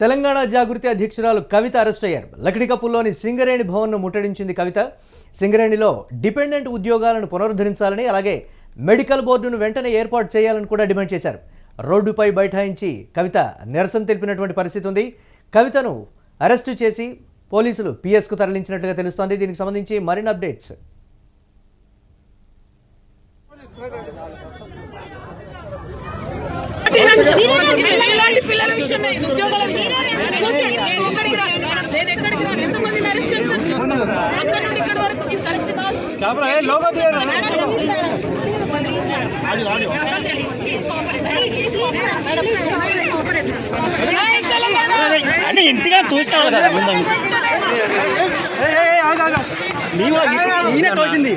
తెలంగాణ జాగృతి అధ్యక్షురాలు కవిత అరెస్ట్ అయ్యారు. లకిడికప్పుల్లోని సింగరేణి భవన్ను ముట్టడించింది కవిత. సింగరేణిలో డిపెండెంట్ ఉద్యోగాలను పునరుద్ధరించాలని, అలాగే మెడికల్ బోర్డును వెంటనే ఏర్పాటు చేయాలని కూడా డిమాండ్ చేశారు. రోడ్డుపై బైఠాయించి కవిత నిరసన తెలిపినటువంటి పరిస్థితి ఉంది. కవితను అరెస్టు చేసి పోలీసులు పిఎస్కు తరలించినట్లుగా తెలుస్తోంది. దీనికి సంబంధించి మరిన్ని అప్డేట్స్. ఇంటిగా చూస్తావు కదా ఈయన తోచింది.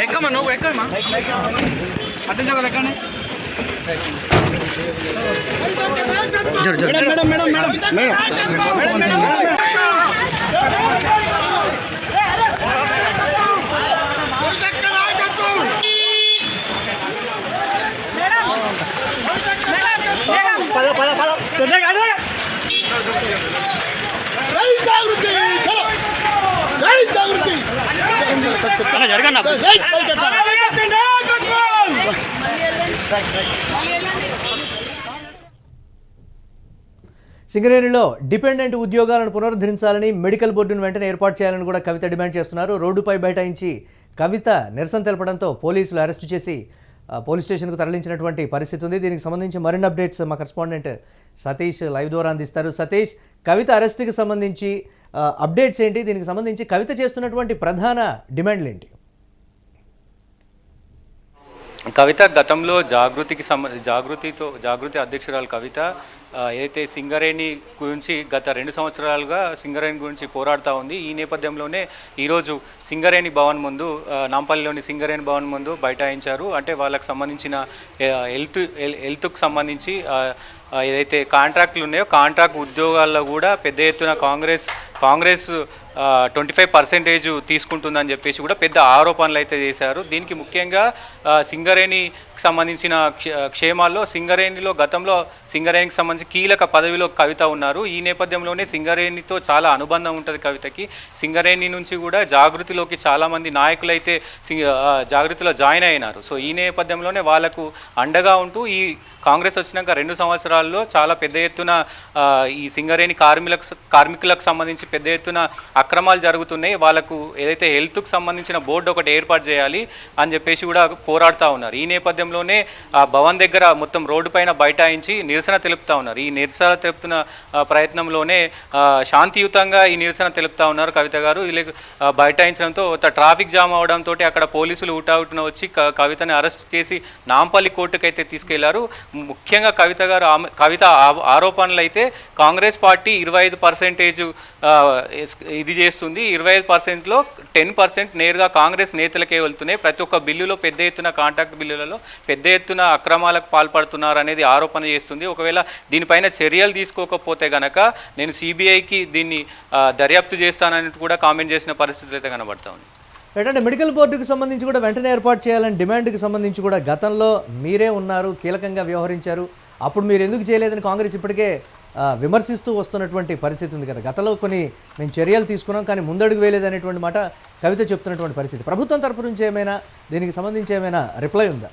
ఎక్కమ్మా నువ్వు ఎక్కమ్మా అడ్డించగలెక్కండి. మేడం మేడం మేడం మేడం సింగరేణిలో డిపెండెంట్ ఉద్యోగాలను పునరుద్ధరించాలని, మెడికల్ బోర్డును వెంటనే ఏర్పాటు చేయాలని కూడా కవిత డిమాండ్ చేస్తున్నారు. రోడ్డుపై బైఠాయించి కవిత నిరసన తెలపడంతో పోలీసులు అరెస్టు చేసి పోలీస్ స్టేషన్కు తరలించినటువంటి పరిస్థితి ఉంది. దీనికి సంబంధించి మరిన్ని అప్డేట్స్ మా కరెస్పాండెంట్ సతీష్ లైవ్ ద్వారా అందిస్తారు. సతీష్, కవిత అరెస్టుకి సంబంధించి అప్డేట్స్ ఏంటి? దీనికి సంబంధించి కవిత చేస్తున్నటువంటి ప్రధాన డిమాండ్లు ఏంటి? కవిత గతంలో జాగృతి అధ్యక్షురాలు కవిత ఏదైతే సింగరేణి గురించి గత 2 సంవత్సరాలుగా సింగరేణి గురించి పోరాడుతూ ఉంది. ఈ నేపథ్యంలోనే ఈరోజు సింగరేణి భవన్ ముందు, నాంపల్లిలోని సింగరేణి భవన్ ముందు బైఠాయించారు. అంటే వాళ్ళకు సంబంధించిన హెల్త్కు సంబంధించి ఏదైతే కాంట్రాక్టులు ఉన్నాయో కాంట్రాక్ట్ ఉద్యోగాల్లో కూడా పెద్ద ఎత్తున కాంగ్రెస్ 25% తీసుకుంటుందని చెప్పేసి కూడా పెద్ద ఆరోపణలు అయితే చేశారు. దీనికి ముఖ్యంగా సింగరేణికి సంబంధించిన క్షేమాల్లో సింగరేణిలో గతంలో సింగరేణికి సంబంధించి కీలక పదవిలో కవిత ఉన్నారు. ఈ నేపథ్యంలోనే సింగరేణితో చాలా అనుబంధం ఉంటుంది కవితకి. సింగరేణి నుంచి కూడా జాగృతిలోకి చాలామంది నాయకులు అయితే జాగృతిలో జాయిన్ అయినారు. సో ఈ నేపథ్యంలోనే వాళ్ళకు అండగా ఉంటూ ఈ కాంగ్రెస్ వచ్చినాక 2 సంవత్సరాల్లో చాలా పెద్ద ఎత్తున ఈ సింగరేణి కార్మికులకు సంబంధించి పెద్ద ఎత్తున అక్రమాలు జరుగుతున్నాయి. వాళ్ళకు ఏదైతే హెల్త్కు సంబంధించిన బోర్డు ఒకటి ఏర్పాటు చేయాలి అని చెప్పేసి కూడా పోరాడుతూ ఉన్నారు. ఈ నేపథ్యంలోనే ఆ భవన్ దగ్గర మొత్తం రోడ్డు పైన బైఠాయించి నిరసన తెలుపుతూ ఉన్నారు. ఈ నిరసన తెలుపుతున్న ప్రయత్నంలోనే శాంతియుతంగా ఈ నిరసన తెలుపుతూ ఉన్నారు కవిత గారు. వీళ్ళకి బైఠాయించడంతో ట్రాఫిక్ జామ్ అవడంతో అక్కడ పోలీసులు ఊటావుటున వచ్చి కవితని అరెస్ట్ చేసి నాంపల్లి కోర్టుకైతే తీసుకెళ్లారు. ముఖ్యంగా కవిత ఆరోపణలు అయితే కాంగ్రెస్ పార్టీ 25% ఇది చేస్తుంది. 25%లో 10% నేరుగా కాంగ్రెస్ నేతలకే వెళ్తున్నాయి. ప్రతి ఒక్క బిల్లులో పెద్ద ఎత్తున కాంట్రాక్ట్ బిల్లులలో పెద్ద ఎత్తున అక్రమాలకు పాల్పడుతున్నారు అనేది ఆరోపణ చేస్తుంది. ఒకవేళ దీనిపైన చర్యలు తీసుకోకపోతే గనక నేను సిబిఐకి దీన్ని దర్యాప్తు చేస్తానని కూడా కామెంట్ చేసిన పరిస్థితులు అయితే కనబడతా ఉంది. ఏంటంటే మెడికల్ బోర్డుకు సంబంధించి కూడా వెంటనే ఏర్పాటు చేయాలని డిమాండ్కి సంబంధించి కూడా గతంలో మీరే ఉన్నారు, కీలకంగా వ్యవహరించారు. అప్పుడు మీరు ఎందుకు చేయలేదని కాంగ్రెస్ ఇప్పటికే విమర్శిస్తూ వస్తున్నటువంటి పరిస్థితి ఉంది కదా. గతంలో మేము చర్యలు తీసుకున్నాం కానీ ముందడుగు వేయలేదనేటువంటి మాట కవిత చెప్తున్నటువంటి పరిస్థితి. ప్రభుత్వం తరపు నుంచి ఏమైనా దీనికి సంబంధించి ఏమైనా రిప్లై ఉందా?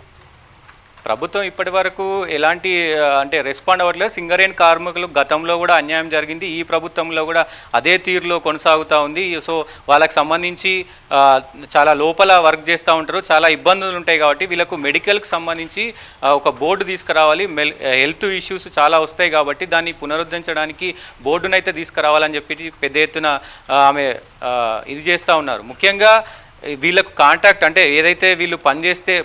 ప్రభుత్వం ఇప్పటి వరకు ఎలాంటి రెస్పాండ్ అవ్వట్లేదు. సింగరేణి కార్మికులు గతంలో కూడా అన్యాయం జరిగింది, ఈ ప్రభుత్వంలో కూడా అదే తీరులో కొనసాగుతూ ఉంది. సో వాళ్ళకి సంబంధించి చాలా లోపల వర్క్ చేస్తూ ఉంటారు, చాలా ఇబ్బందులు ఉంటాయి. కాబట్టి వీళ్ళకు మెడికల్కి సంబంధించి ఒక బోర్డు తీసుకురావాలి. హెల్త్ ఇష్యూస్ చాలా వస్తాయి కాబట్టి దాన్ని పునరుద్ధరించడానికి బోర్డునైతే తీసుకురావాలని చెప్పి పెద్ద ఎత్తున ఆమె ఇది చేస్తూ ఉన్నారు. ముఖ్యంగా వీళ్ళకు కాంట్రాక్ట్ అంటే ఏదైతే వీళ్ళు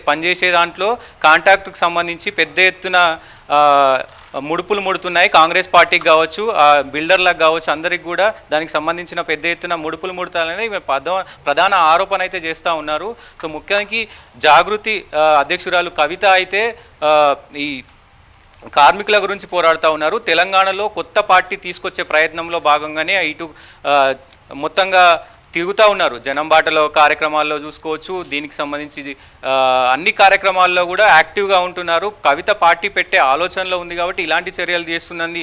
పనిచేసే దాంట్లో కాంట్రాక్ట్కి సంబంధించి పెద్ద ఎత్తున ముడుపులు ముడుతున్నాయి. కాంగ్రెస్ పార్టీకి కావచ్చు, బిల్డర్లకు కావచ్చు, అందరికి కూడా దానికి సంబంధించిన పెద్ద ఎత్తున ముడుపులు ముడతాలని ప్రధాన ఆరోపణ అయితే చేస్తూ ఉన్నారు. సో ముఖ్యానికి జాగృతి అధ్యక్షురాలు కవిత అయితే ఈ కార్మికుల గురించి పోరాడుతూ ఉన్నారు. తెలంగాణలో కొత్త పార్టీ తీసుకొచ్చే ప్రయత్నంలో భాగంగానే ఇటు మొత్తంగా తిరుగుతూ ఉన్నారు. జనం బాటలో కార్యక్రమాల్లో చూసుకోవచ్చు, దీనికి సంబంధించి అన్ని కార్యక్రమాల్లో కూడా యాక్టివ్గా ఉంటున్నారు. కవిత పార్టీ పెట్టే ఆలోచనలో ఉంది కాబట్టి ఇలాంటి చర్యలు చేస్తున్నది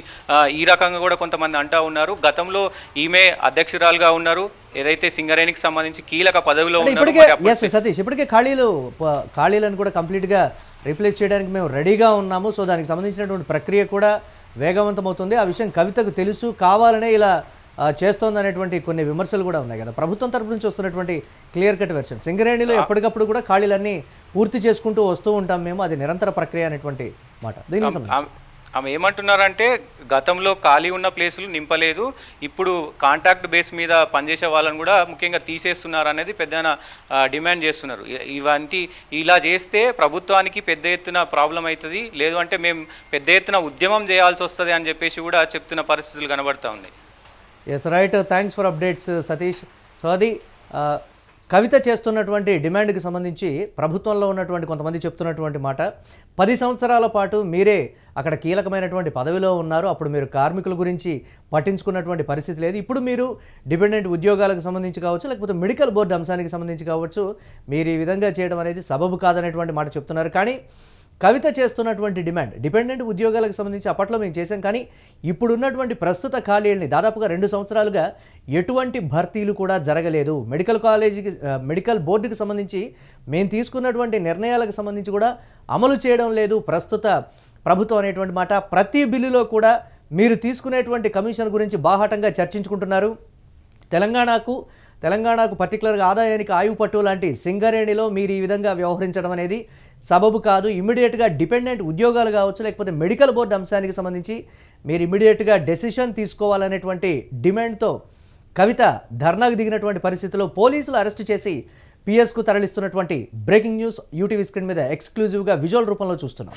ఈ రకంగా కూడా కొంతమంది అంటూ ఉన్నారు. గతంలో ఈమె అధ్యక్షురాలుగా ఉన్నారు, ఏదైతే సింగరేణికి సంబంధించి కీలక పదవిలో ఉన్నారు. సతీష్ ఇప్పటికే ఖాళీలను కూడా కంప్లీట్గా రీప్లేస్ చేయడానికి మేము రెడీగా ఉన్నాము. సో దానికి సంబంధించినటువంటి ప్రక్రియ కూడా వేగవంతమవుతుంది. ఆ విషయం కవితకు తెలుసు, కావాలనే ఇలా చేస్తోంది అనేటువంటి కొన్ని విమర్శలు కూడా ఉన్నాయి కదా. ప్రభుత్వం తరపు నుంచి వస్తున్నటువంటి క్లియర్ కట్ వెర్షన్, సింగరేణిలో ఎప్పటికప్పుడు కూడా ఖాళీలన్నీ పూర్తి చేసుకుంటూ వస్తూ ఉంటాం మేము, అది నిరంతర ప్రక్రియ అనేటువంటి మాట. దీనికి సంబంధించి ఆమె ఏమంటున్నారంటే గతంలో ఖాళీ ఉన్న ప్లేసులు నింపలేదు, ఇప్పుడు కాంట్రాక్ట్ బేస్ మీద పనిచేసే వాళ్ళని కూడా ముఖ్యంగా తీసేస్తున్నారు అనేది పెద్దన డిమాండ్ చేస్తున్నారు. ఇవంటి ఇలా చేస్తే ప్రభుత్వానికి పెద్ద ఎత్తున ప్రాబ్లం అవుతుంది, లేదు అంటే మేము పెద్ద ఎత్తున ఉద్యమం చేయాల్సి వస్తుంది అని చెప్పేసి కూడా చెప్తున్న పరిస్థితులు కనబడతా ఉన్నాయి. Yes right, thanks for updates Satish. So అది కవిత చేస్తున్నటువంటి డిమాండ్కి సంబంధించి ప్రభుత్వంలో ఉన్నటువంటి కొంతమంది చెప్తున్నటువంటి మాట, 10 సంవత్సరాల పాటు మీరే అక్కడ కీలకమైనటువంటి పదవిలో ఉన్నారు, అప్పుడు మీరు కార్మికుల గురించి పట్టించుకున్నటువంటి పరిస్థితి లేదు, ఇప్పుడు మీరు డిపెండెంట్ ఉద్యోగాలకు సంబంధించి కావచ్చు, లేకపోతే మెడికల్ బోర్డు అంశానికి సంబంధించి కావచ్చు, మీరు ఈ విధంగా చేయడం అనేది సబబు కాదనేటువంటి మాట చెప్తున్నారు. కానీ కవిత చేస్తున్నటువంటి డిమాండ్ డిపెండెంట్ ఉద్యోగాలకు సంబంధించి అప్పట్లో మేము చేసాం, కానీ ఇప్పుడున్నటువంటి ప్రస్తుత ఖాళీలని దాదాపుగా 2 సంవత్సరాలుగా ఎటువంటి భర్తీలు కూడా జరగలేదు. మెడికల్ బోర్డుకి సంబంధించి మేము తీసుకున్నటువంటి నిర్ణయాలకు సంబంధించి కూడా అమలు చేయడం లేదు ప్రస్తుత ప్రభుత్వం అనేటువంటి మాట. ప్రతి బిల్లులో కూడా మీరు తీసుకునేటువంటి కమిషన్ గురించి బాహాటంగా చర్చించుకుంటున్నారు. తెలంగాణకు పర్టికులర్గా ఆదాయానికి ఆయువు పట్టు లాంటి సింగరేణిలో మీరు ఈ విధంగా వ్యవహరించడం అనేది సబబు కాదు. ఇమ్మీడియట్గా డిపెండెంట్ ఉద్యోగాలు కావచ్చు, లేకపోతే మెడికల్ బోర్డు అంశానికి సంబంధించి మీరు ఇమ్మీడియట్గా డెసిషన్ తీసుకోవాలనేటువంటి డిమాండ్తో కవిత ధర్నాకు దిగినటువంటి పరిస్థితిలో పోలీసులు అరెస్టు చేసి పిఎస్కు తరలిస్తున్నటువంటి బ్రేకింగ్ న్యూస్ యూటీవీ స్క్రీన్ మీద ఎక్స్క్లూజివ్గా విజువల్ రూపంలో చూస్తున్నాం.